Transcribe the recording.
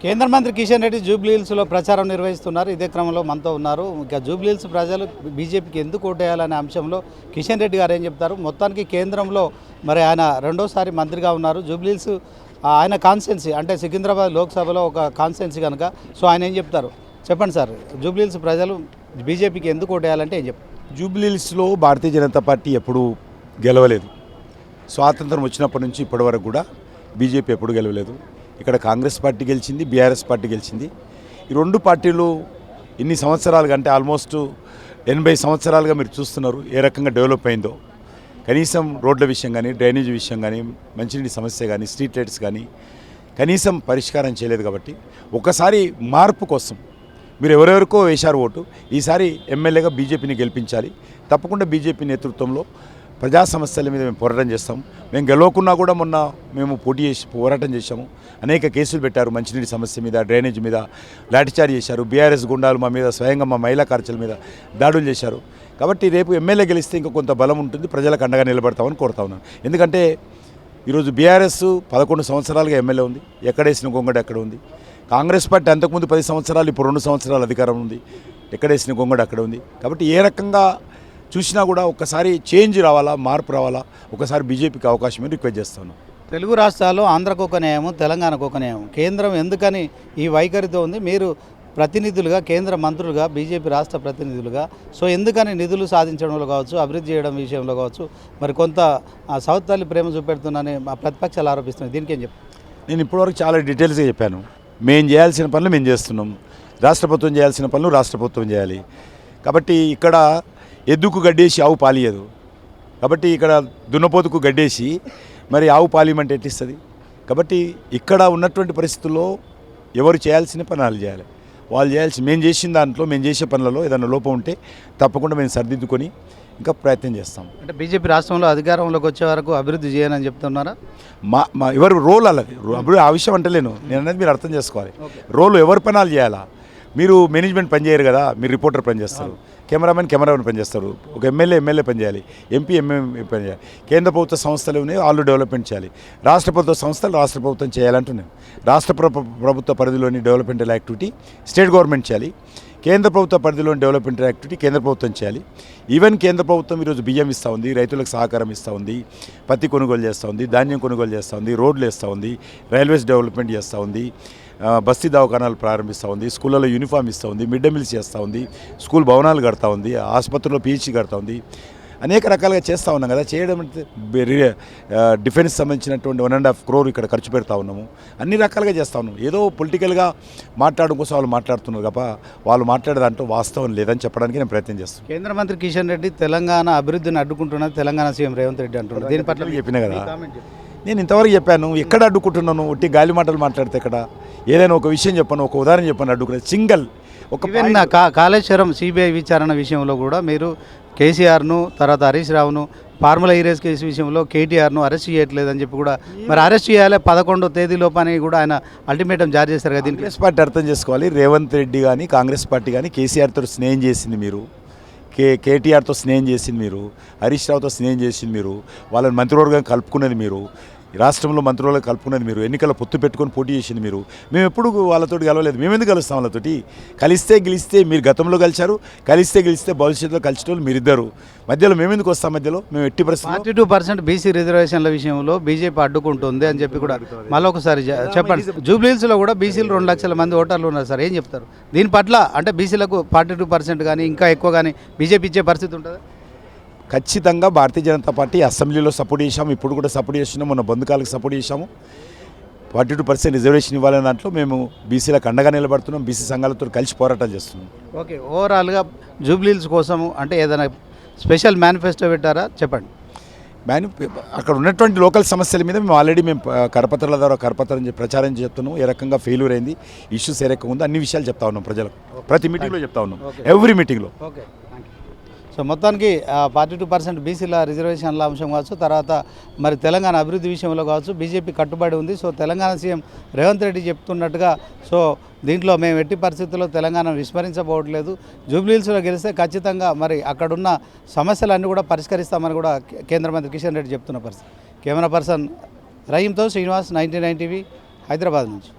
కేంద్ర మంత్రి కిషన్ రెడ్డి జూబ్లీహిల్స్లో ప్రచారం నిర్వహిస్తున్నారు. ఇదే క్రమంలో మనతో ఉన్నారు. ఇంకా జూబ్లీహిల్స్ ప్రజలు బీజేపీకి ఎందుకు ఓటేయాలనే అంశంలో కిషన్ రెడ్డి గారు ఏం చెప్తారు? మొత్తానికి కేంద్రంలో మరి ఆయన రెండోసారి మంత్రిగా ఉన్నారు. జూబ్లీహిల్స్ ఆయన కాన్స్టిట్యున్సీ అంటే సికింద్రాబాద్ లోక్సభలో ఒక కాన్స్టిట్యున్సీ కనుక సో ఆయన ఏం చెప్తారు చెప్పండి సార్. జూబ్లీహిల్స్ ప్రజలు బీజేపీకి ఎందుకు ఓటేయాలంటే ఏం చెప్తారు? జూబ్లీహిల్స్లో భారతీయ జనతా పార్టీ ఎప్పుడూ గెలవలేదు. స్వాతంత్రం వచ్చినప్పటి నుంచి ఇప్పటి వరకు కూడా బీజేపీ ఎప్పుడు గెలవలేదు. ఇక్కడ కాంగ్రెస్ పార్టీ గెలిచింది, బీఆర్ఎస్ పార్టీ గెలిచింది. ఈ రెండు పార్టీలు ఇన్ని సంవత్సరాలుగా అంటే ఆల్మోస్ట్ 80 సంవత్సరాలుగా మీరు చూస్తున్నారు ఏ రకంగా డెవలప్ అయిందో. కనీసం రోడ్ల విషయం కానీ, డ్రైనేజ్ విషయం కానీ, మంచినీటి సమస్య కానీ, స్ట్రీట్ లైట్స్ కానీ కనీసం పరిష్కారం చేయలేదు. కాబట్టి ఒకసారి మార్పు కోసం మీరు ఎవరెవరికో వేశారు ఓటు, ఈసారి ఎమ్మెల్యేగా బీజేపీని గెలిపించాలి. తప్పకుండా బీజేపీ నేతృత్వంలో ప్రజా సమస్యల మీద మేము పోరాటం చేస్తాం. మేము గెలవకున్నా కూడా మొన్న మేము పోటీ చేసి పోరాటం చేశాము. అనేక కేసులు పెట్టారు. మంచినీటి సమస్య మీద, డ్రైనేజ్ మీద లాఠీచార్జ్ చేశారు. బీఆర్ఎస్ గుండాలు మా మీద స్వయంగా మా మహిళా కార్యక్రమాల మీద దాడులు చేశారు. కాబట్టి రేపు ఎమ్మెల్యే గెలిస్తే ఇంకా కొంత బలం ఉంటుంది, ప్రజలకు అండగా నిలబడతామని కోరుతా ఉన్నాను. ఎందుకంటే ఈరోజు బీఆర్ఎస్ 11 సంవత్సరాలుగా ఎమ్మెల్యే ఉంది, ఎక్కడేసిన గొంగడు ఎక్కడ ఉంది. కాంగ్రెస్ పార్టీ అంతకుముందు 10 సంవత్సరాలు, ఇప్పుడు 2 సంవత్సరాలు అధికారం ఉంది, ఎక్కడేసిన గొంగడు అక్కడ ఉంది. కాబట్టి ఏ రకంగా చూసినా కూడా ఒక్కసారి చేంజ్ రావాలా, మార్పు రావాలా, ఒకసారి బీజేపీకి అవకాశమే రిక్వెస్ట్ చేస్తాను. తెలుగు రాష్ట్రాల్లో ఆంధ్రకు ఒక న్యాయం, తెలంగాణకు ఒక న్యాయం. కేంద్రం ఎందుకని ఈ వైఖరితో ఉంది? మీరు ప్రతినిధులుగా, కేంద్ర మంత్రులుగా, బీజేపీ రాష్ట్ర ప్రతినిధులుగా సో ఎందుకని నిధులు సాధించడంలో కావచ్చు, అభివృద్ధి చేయడం విషయంలో కావచ్చు మరి కొంత సౌత్ తల్లి ప్రేమ చూపెడుతుందని మా ప్రతిపక్షాలు ఆరోపిస్తున్నాయి. దీనికి ఏం చెప్పు? నేను ఇప్పటివరకు చాలా డీటెయిల్స్గా చెప్పాను. మేము చేయాల్సిన పనులు మేము చేస్తున్నాం, రాష్ట్ర ప్రభుత్వం చేయాల్సిన పనులు రాష్ట్ర ప్రభుత్వం చేయాలి. కాబట్టి ఇక్కడ ఎద్దుకు గడ్డేసి ఆవు పాలియదు. కాబట్టి ఇక్కడ దున్నపోతుకు గడ్డేసి మరి ఆవు పాలియమంటే ఎట్టిస్తుంది? కాబట్టి ఇక్కడ ఉన్నటువంటి పరిస్థితుల్లో ఎవరు చేయాల్సిన పనులు చేయాలి. వాళ్ళు మేము చేసిన దాంట్లో, మేము చేసే పనులలో ఏదైనా లోపం ఉంటే తప్పకుండా మేము సరిదిద్దుకొని ఇంకా ప్రయత్నం చేస్తాం. అంటే బీజేపీ రాష్ట్రంలో అధికారంలోకి వచ్చే వరకు అభివృద్ధి చేయనని చెప్తున్నారా? మా ఎవరు రోల్ అల్లది అభివృద్ధి ఆ విషయం అంటలేను నేను అనేది మీరు అర్థం చేసుకోవాలి. రోల్ ఎవరు పనాలు చేయాలా? మీరు మేనేజ్మెంట్ పనిచేయరు కదా, మీరు రిపోర్టర్ పనిచేస్తారు, కెమెరామెన్ పనిచేస్తారు, ఒక ఎమ్మెల్యే పనిచేయాలి, ఎంపీ పనిచేయాలి. కేంద్ర ప్రభుత్వ సంస్థలు ఉన్నాయి, వాళ్ళు డెవలప్మెంట్ చేయాలి. రాష్ట్ర ప్రభుత్వ సంస్థలు రాష్ట్ర ప్రభుత్వం చేయాలంటున్నాను. రాష్ట్ర ప్రభుత్వ పరిధిలోని డెవలప్మెంటల్ యాక్టివిటీ స్టేట్ గవర్నమెంట్ చేయాలి. కేంద్ర ప్రభుత్వ పరిధిలోని డెవలప్మెంట్ యాక్టివిటీ కేంద్ర ప్రభుత్వం చేయాలి. ఈవెన్ కేంద్ర ప్రభుత్వం ఈరోజు బియ్యం ఇస్తూ ఉంది, రైతులకు సహకారం ఇస్తూ ఉంది, పత్తి కొనుగోలు చేస్తూ ఉంది, ధాన్యం కొనుగోలు చేస్తూ ఉంది, రోడ్లు వేస్తూ ఉంది, రైల్వేస్ డెవలప్మెంట్ చేస్తూ ఉంది, బస్తీ దవాఖానాలు ప్రారంభిస్తూ ఉంది, స్కూళ్ళలో యూనిఫామ్ ఇస్తూ ఉంది, మిడ్ డే మీల్స్ చేస్తూ ఉంది, స్కూల్ భవనాలు కడతా ఉంది, ఆసుపత్రుల్లో పీహెచ్సీ కడతా ఉంది. అనేక రకాలుగా చేస్తూ ఉన్నాం కదా. చేయడం అంటే డిఫెన్స్ సంబంధించినటువంటి 1.5 crore ఇక్కడ ఖర్చు పెడతా ఉన్నాము. అన్ని రకాలుగా చేస్తూ ఉన్నాము. ఏదో పొలిటికల్గా మాట్లాడడం కోసం వాళ్ళు మాట్లాడుతున్నారు తప్ప వాళ్ళు మాట్లాడే దాంట్లో వాస్తవం లేదని చెప్పడానికి నేను ప్రయత్నం చేస్తాను. కేంద్ర మంత్రి కిషన్ రెడ్డి తెలంగాణ అభివృద్ధిని అడ్డుకుంటున్నది తెలంగాణ సీఎం రేవంత్ రెడ్డి అంటున్నారు. దీని పట్ల చెప్పినా కదా, నేను ఇంతవరకు చెప్పాను. ఎక్కడ అడ్డుకుంటున్నాను? ఒట్టి గాలి మాటలు మాట్లాడితే ఎక్కడ? ఏదైనా ఒక విషయం చెప్పాను, ఒక ఉదాహరణ చెప్పాను, అడ్డుకున్నాను. సింగల్ ఒక కాళేశ్వరం సిబిఐ విచారణ విషయంలో కూడా మీరు కేసీఆర్ను, తర్వాత హరీష్ రావును, ఫార్ములా ఈరేస్ కేసు విషయంలో కేటీఆర్ను అరెస్ట్ చేయట్లేదని చెప్పి కూడా మరి అరెస్ట్ చేయాలి 11వ తేదీలోపు అని కూడా ఆయన అల్టిమేటం జారీ చేశారు కదా. దీనికి కాంగ్రెస్ పార్టీ అర్థం చేసుకోవాలి. రేవంత్ రెడ్డి కానీ కాంగ్రెస్ పార్టీ కానీ కేసీఆర్తో స్నేహం చేసింది మీరు, కేటీఆర్తో స్నేహం చేసింది మీరు, హరీష్ రావుతో స్నేహం చేసింది మీరు, వాళ్ళని మంత్రివర్గం కలుపుకున్నది మీరు, రాష్ట్రంలో మంత్రులకు కలుపుకున్నది మీరు, ఎన్నికల పొత్తు పెట్టుకొని పోటీ చేసింది మీరు. మేము ఎప్పుడు వాళ్ళతో కలవలేదు. మేము ఎందుకు కలుస్తాం వాళ్ళతోటి? కలిస్తే గెలిస్తే మీరు గతంలో కలిశారు, కలిస్తే గెలిస్తే భవిష్యత్తులో కలిసేటోళ్ళు మీరిద్దరు. మధ్యలో మేము ఎందుకు వస్తాం? మధ్యలో మేము ఎట్టి పరిస్థితి 42% బీసీ రిజర్వేషన్ల విషయంలో బీజేపీ అడ్డుకుంటుంది అని చెప్పి కూడా మళ్ళీ ఒకసారి చెప్పండి. జూబ్లీహిల్స్లో కూడా బీసీలు 2 లక్షల మంది ఓటర్లు ఉన్నారు సార్, ఏం చెప్తారు దీని పట్ల? అంటే బీసీలకు 42% కానీ ఇంకా ఎక్కువ కానీ బీజేపీ ఇచ్చే పరిస్థితి ఉంటుందా? ఖచ్చితంగా భారతీయ జనతా పార్టీ అసెంబ్లీలో సపోర్ట్ చేశాము, ఇప్పుడు కూడా సపోర్ట్ చేస్తున్నాము, మొన్న బంధుకాలకు సపోర్ట్ చేశాము. 42% రిజర్వేషన్ ఇవ్వాలనే దాంట్లో మేము బీసీలకు అండగా నిలబడుతున్నాం, బీసీ సంఘాలతో కలిసి పోరాటాలు చేస్తున్నాం. ఓకే, ఓవరాల్గా జూబ్లీహిల్స్ కోసము అంటే ఏదైనా స్పెషల్ మేనిఫెస్టో పెట్టారా? చెప్పండి. అక్కడ ఉన్నటువంటి లోకల్ సమస్యల మీద మేము ఆల్రెడీ కరపత్రాల ద్వారా ప్రచారం చేస్తున్నాం. ఏ రకంగా ఫెయిల్యూర్ అయింది, ఇష్యూస్ ఏ రకంగా ఉందో అన్ని విషయాలు చెప్తా ఉన్నాం ప్రజలకు. ప్రతి మీటింగ్లో చెప్తా ఉన్నాం, ఎవ్రీ మీటింగ్లో. ఓకే, సో మొత్తానికి 42% బీసీల రిజర్వేషన్ల అంశం కావచ్చు, తర్వాత మరి తెలంగాణ అభివృద్ధి విషయంలో కావచ్చు బీజేపీ కట్టుబడి ఉంది. సో తెలంగాణ సీఎం రేవంత్ రెడ్డి చెప్తున్నట్టుగా సో దీంట్లో మేము ఎట్టి పరిస్థితుల్లో తెలంగాణను విస్మరించబోవట్లేదు. జూబ్లీహిల్స్లో గెలిస్తే ఖచ్చితంగా మరి అక్కడున్న సమస్యలన్నీ కూడా పరిష్కరిస్తామని కూడా కేంద్ర మంత్రి కిషన్ రెడ్డి చెప్తున్న పరిస్థితి. కెమెరా పర్సన్ రహీంతో శ్రీనివాస్, 99 టీవీ, హైదరాబాద్ నుంచి.